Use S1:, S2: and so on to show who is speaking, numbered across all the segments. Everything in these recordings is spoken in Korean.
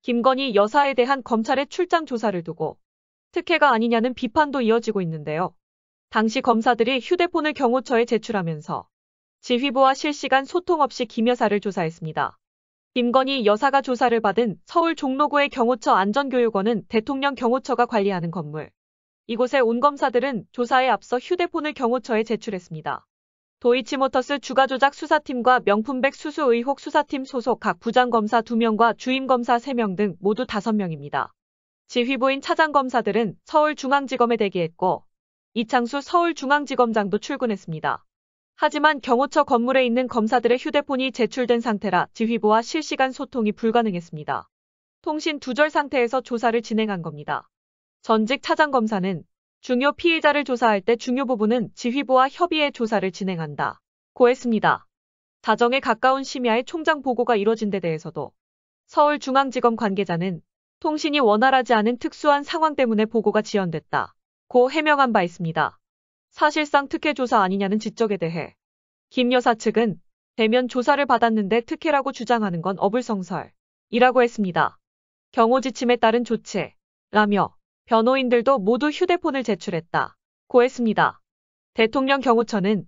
S1: 김건희 여사에 대한 검찰의 출장 조사를 두고 특혜가 아니냐는 비판도 이어지고 있는데요. 당시 검사들이 휴대폰을 경호처에 제출하면서 지휘부와 실시간 소통 없이 김 여사를 조사했습니다. 김건희 여사가 조사를 받은 서울 종로구의 경호처 안전교육원은 대통령 경호처가 관리하는 건물. 이곳에 온 검사들은 조사에 앞서 휴대폰을 경호처에 제출했습니다. 도이치모터스 주가조작 수사팀과 명품백 수수 의혹 수사팀 소속 각 부장검사 2명과 주임검사 3명 등 모두 5명입니다. 지휘부인 차장검사들은 서울중앙지검에 대기했고 이창수 서울중앙지검장도 출근했습니다. 하지만 경호처 건물에 있는 검사들의 휴대폰이 제출된 상태라 지휘부와 실시간 소통이 불가능했습니다. 통신 두절 상태에서 조사를 진행한 겁니다. 전직 차장검사는 중요 피의자를 조사할 때 중요 부분은 지휘부와 협의해 조사를 진행한다 고 했습니다. 자정에 가까운 심야에 총장 보고가 이뤄진 데 대해서도 서울중앙지검 관계자는 통신이 원활하지 않은 특수한 상황 때문에 보고가 지연됐다 고 해명한 바 있습니다. 사실상 특혜 조사 아니냐는 지적에 대해 김 여사 측은 대면 조사를 받았는데 특혜라고 주장하는 건 어불성설이라고 했습니다. 경호 지침에 따른 조치라며 변호인들도 모두 휴대폰을 제출했다 고 했습니다. 대통령 경호처는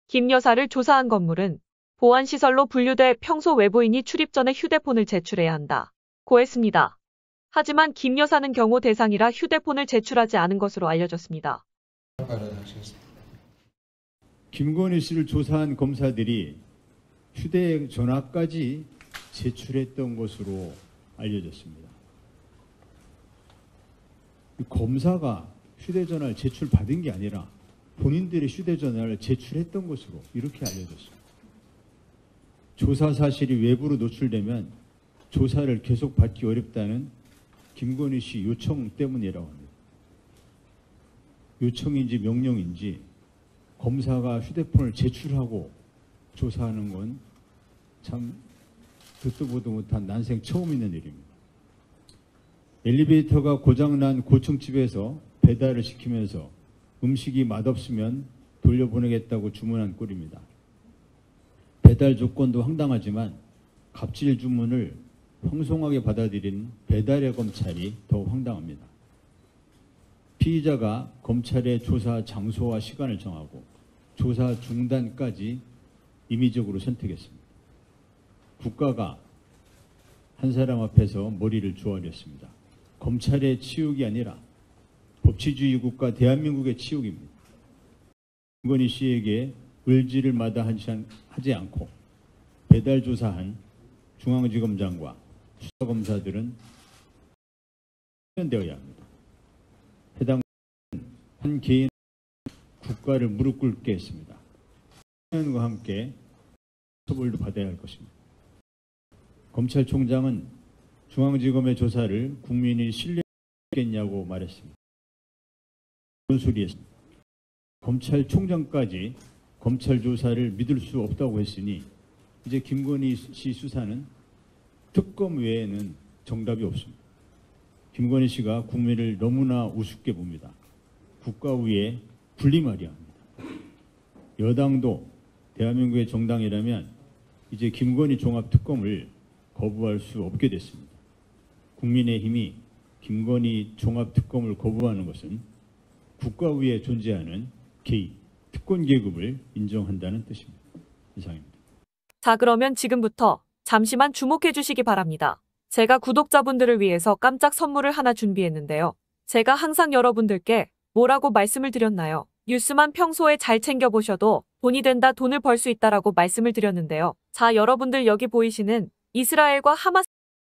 S1: 김 여사를 조사한 건물은 보안시설로 분류돼 평소 외부인이 출입 전에 휴대폰을 제출해야 한다 고 했습니다. 하지만 김 여사는 경호 대상이라 휴대폰을 제출하지 않은 것으로 알려졌습니다.
S2: 김건희 씨를 조사한 검사들이 휴대전화까지 제출했던 것으로 알려졌습니다. 검사가 휴대전화를 제출받은 게 아니라 본인들의 휴대전화를 제출했던 것으로 이렇게 알려졌습니다. 조사 사실이 외부로 노출되면 조사를 계속 받기 어렵다는 김건희 씨 요청 때문이라고 합니다. 요청인지 명령인지 검사가 휴대폰을 제출하고 조사하는 건 참 듣도 보도 못한 난생 처음 있는 일입니다. 엘리베이터가 고장난 고층집에서 배달을 시키면서 음식이 맛없으면 돌려보내겠다고 주문한 꼴입니다. 배달 조건도 황당하지만 갑질 주문을 황송하게 받아들인 배달의 검찰이 더 황당합니다. 피의자가 검찰의 조사 장소와 시간을 정하고 조사 중단까지 임의적으로 선택했습니다. 국가가 한 사람 앞에서 머리를 조아렸습니다. 검찰의 치욕이 아니라 법치주의 국가 대한민국의 치욕입니다. 김건희 씨에게 을지를 마다하지 않고 배달 조사한 중앙지검장과 수사검사들은 되어야 합니다. 해당 한 개인 국가를 무릎 꿇게 했습니다. 과 함께 처벌도 받아야 할 것입니다. 검찰총장은 중앙지검의 조사를 국민이 신뢰하겠냐고 말했습니다. 그런 소리였습니다. 검찰총장까지 검찰 조사를 믿을 수 없다고 했으니 이제 김건희 씨 수사는 특검 외에는 정답이 없습니다. 김건희 씨가 국민을 너무나 우습게 봅니다. 국가 위에 분리말이야 합니다. 여당도 대한민국의 정당이라면 이제 김건희 종합특검을 거부할 수 없게 됐습니다. 국민의힘이 김건희 종합특검을 거부하는 것은 국가 위에 존재하는 개입, 특권 계급을 인정한다는 뜻입니다. 이상입니다.
S1: 자, 그러면 지금부터 잠시만 주목해 주시기 바랍니다. 제가 구독자분들을 위해서 깜짝 선물을 하나 준비했는데요. 제가 항상 여러분들께 뭐라고 말씀을 드렸나요? 뉴스만 평소에 잘 챙겨보셔도 돈이 된다, 돈을 벌 수 있다라고 말씀을 드렸는데요. 자, 여러분들 여기 보이시는 이스라엘과 하마스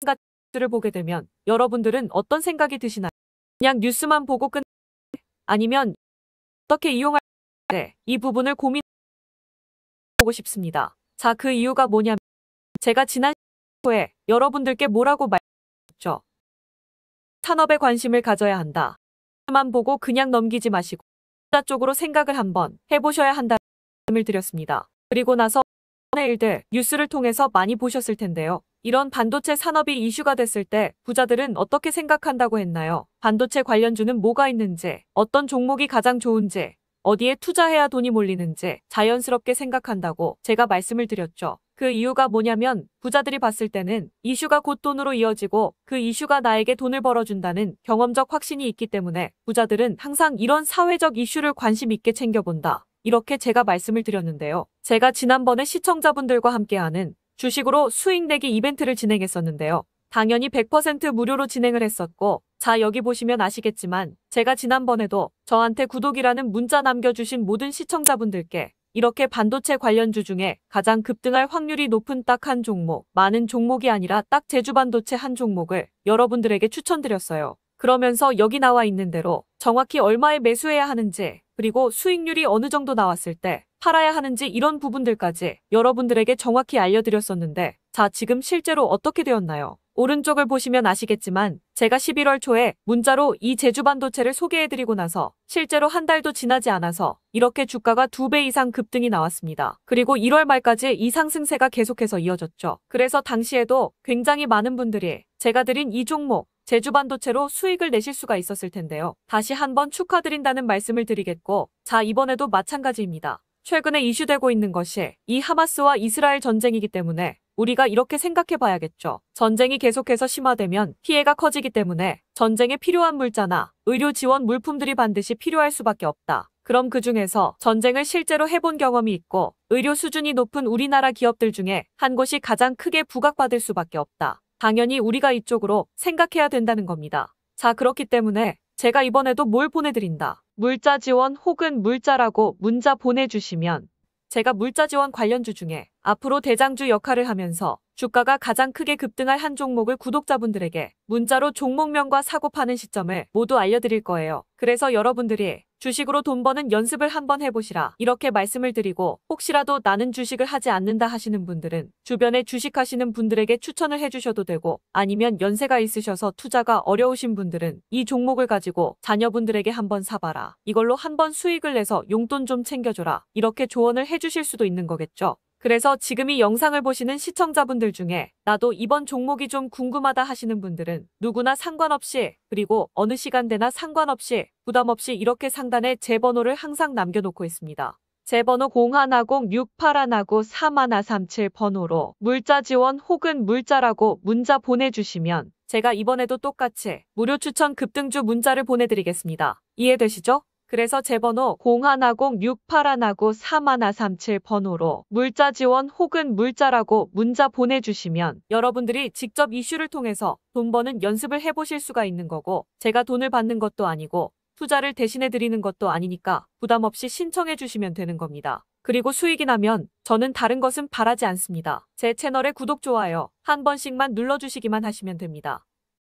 S1: 같은 뉴스를 보게 되면 여러분들은 어떤 생각이 드시나요? 그냥 뉴스만 보고 아니면 어떻게 이용할 이 부분을 고민해보고 싶습니다. 자, 그 이유가 뭐냐면 제가 지난 후에 여러분들께 뭐라고 말했죠? 산업에 관심을 가져야 한다. 만 보고 그냥 넘기지 마시고 투자 쪽으로 생각을 한번 해보셔야 한다는 말씀을 드렸습니다. 그리고 나서 일들 뉴스를 통해서 많이 보셨을 텐데요. 이런 반도체 산업이 이슈가 됐을 때 부자들은 어떻게 생각한다고 했나요? 반도체 관련주는 뭐가 있는지, 어떤 종목이 가장 좋은지, 어디에 투자해야 돈이 몰리는지 자연스럽게 생각한다고 제가 말씀을 드렸죠. 그 이유가 뭐냐면 부자들이 봤을 때는 이슈가 곧 돈으로 이어지고 그 이슈가 나에게 돈을 벌어준다는 경험적 확신이 있기 때문에 부자들은 항상 이런 사회적 이슈를 관심 있게 챙겨본다. 이렇게 제가 말씀을 드렸는데요. 제가 지난번에 시청자분들과 함께하는 주식으로 수익 내기 이벤트를 진행했었는데요. 당연히 100% 무료로 진행을 했었고, 자, 여기 보시면 아시겠지만 제가 지난번에도 저한테 구독이라는 문자 남겨주신 모든 시청자분들께 이렇게 반도체 관련주 중에 가장 급등할 확률이 높은 딱 한 종목, 많은 종목이 아니라 딱 제주반도체 한 종목을 여러분들에게 추천드렸어요. 그러면서 여기 나와 있는 대로 정확히 얼마에 매수해야 하는지, 그리고 수익률이 어느 정도 나왔을 때 팔아야 하는지 이런 부분들까지 여러분들에게 정확히 알려드렸었는데, 자, 지금 실제로 어떻게 되었나요? 오른쪽을 보시면 아시겠지만 제가 11월 초에 문자로 이 제주반도체를 소개해드리고 나서 실제로 한 달도 지나지 않아서 이렇게 주가가 2배 이상 급등이 나왔습니다. 그리고 1월 말까지 이 상승세가 계속해서 이어졌죠. 그래서 당시에도 굉장히 많은 분들이 제가 드린 이 종목 제주반도체로 수익을 내실 수가 있었을 텐데요. 다시 한번 축하드린다는 말씀을 드리겠고, 자, 이번에도 마찬가지입니다. 최근에 이슈되고 있는 것이 이 하마스와 이스라엘 전쟁이기 때문에 우리가 이렇게 생각해 봐야겠죠. 전쟁이 계속해서 심화되면 피해가 커지기 때문에 전쟁에 필요한 물자나 의료 지원 물품들이 반드시 필요할 수밖에 없다. 그럼 그 중에서 전쟁을 실제로 해본 경험이 있고 의료 수준이 높은 우리나라 기업들 중에 한 곳이 가장 크게 부각받을 수밖에 없다. 당연히 우리가 이쪽으로 생각해야 된다는 겁니다. 자, 그렇기 때문에 제가 이번에도 뭘 보내드린다. 물자 지원 혹은 물자라고 문자 보내주시면 제가 물자 지원 관련주 중에 앞으로 대장주 역할을 하면서 주가가 가장 크게 급등할 한 종목을 구독자분들에게 문자로 종목명과 사고 파는 시점을 모두 알려드릴 거예요. 그래서 여러분들이 주식으로 돈 버는 연습을 한번 해보시라 이렇게 말씀을 드리고, 혹시라도 나는 주식을 하지 않는다 하시는 분들은 주변에 주식하시는 분들에게 추천을 해주셔도 되고, 아니면 연세가 있으셔서 투자가 어려우신 분들은 이 종목을 가지고 자녀분들에게 한번 사봐라, 이걸로 한번 수익을 내서 용돈 좀 챙겨줘라, 이렇게 조언을 해주실 수도 있는 거겠죠. 그래서 지금 이 영상을 보시는 시청자분들 중에 나도 이번 종목이 좀 궁금하다 하시는 분들은 누구나 상관없이, 그리고 어느 시간대나 상관없이 부담 없이 이렇게 상단에 제 번호를 항상 남겨놓고 있습니다. 제 번호 010-6819-3137 번호로 물자 지원 혹은 물자라고 문자 보내주시면 제가 이번에도 똑같이 무료 추천 급등주 문자를 보내드리겠습니다. 이해되시죠? 그래서 제 번호 010-6819-3137 번호로 물자 지원 혹은 물자라고 문자 보내주시면 여러분들이 직접 이슈를 통해서 돈 버는 연습을 해보실 수가 있는 거고, 제가 돈을 받는 것도 아니고 투자를 대신해 드리는 것도 아니니까 부담 없이 신청해 주시면 되는 겁니다. 그리고 수익이 나면 저는 다른 것은 바라지 않습니다. 제 채널에 구독, 좋아요 한 번씩만 눌러주시기만 하시면 됩니다.